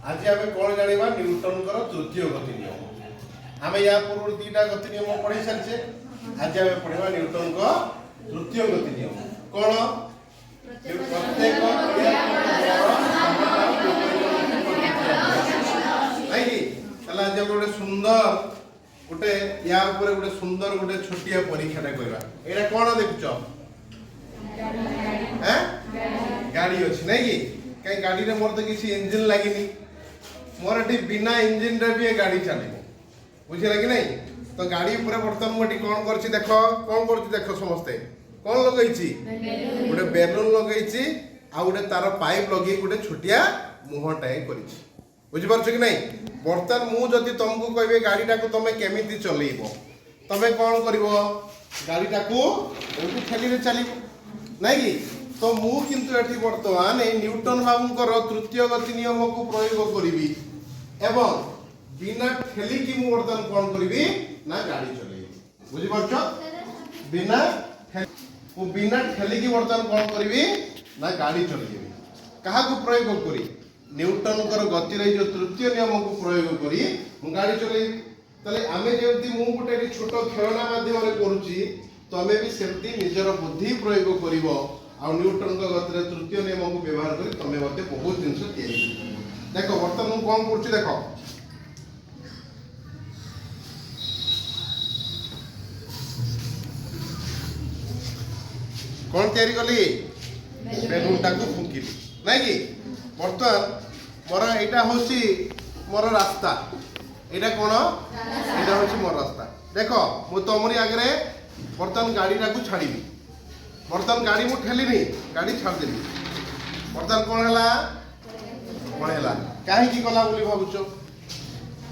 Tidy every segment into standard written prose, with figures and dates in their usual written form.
आज आम कौन जाना न्यूटन तृतीय गति नियम। आम या पूर्व दीटा गति नियम पढ़ी सारी। आज आम पढ़ा न्यूटन तृतीय गति नियम कौन प्रत्येक आज गोटे सुंदर गोटे या गोटे सुंदर गोटे छोटिया परीक्षाटा करवा। एटा कौन देखुच गाड़ी अच्छी ना कि कहीं गाड़ी रे मोर तो किसी इंजिन लगी मोर ये बिना इंजिन रे भी गाड़ी चलो बुझे कि नहीं। तो गाड़ी बर्तमान मुझे कौन कर देख कौन कर देख समस्ते कौन लगे गोटे बेलून लगे आ गोटे तार पाइप लगे गोटे छोटिया मुहटाए कर बुझीपार कि नहीं। बर्तमान मुझे तुमको कहे गाड़ीटा को तुम केमी चलैब तुम कौन कर गाड़ीटा को ठेली चलो ना कि। तो मु किंतु एठी वर्तमान ए न्यूटन बाबूंकर तृतीय गति नियम को प्रयोग करी एवं बिना ठेली की मु वर्तमान कौन करी ना गाड़ी चलैबी बुझीपार बिना ठेली की वर्तमान कौन करी ना गाड़ी चलैबी क्या प्रयोग करी न्यूटन गतिर जो तृतीय नियम को प्रयोग करी गाड़ी चलैबी। ताले आमे जेमती मु गोटे छोट खेलना माध्यम करुची तमे भी सेमती निजर बुद्धि प्रयोग करिवो आ न्यूटन गतिर तृतीय नियम को व्यवहार करी तमे मते बहुत जिंस तैयारी देखो। वर्तमान मु कौन करछि देखो कौन तैयारी कली बेलूनटा को फुंकिली ना कि। बर्तमान मोर एटा होची मोर रास्ता एटा कौन एटा होची मोर रास्ता देखो मु तमरी आगे बर्तमान गाड़ीटा को छाड़ीबी। बर्तमान गाड़ी मु ठेलिनी गाड़ी छाड़देली बर्तमान कौन है कहीं गला बोली भावुच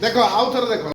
देख आउ थे देख।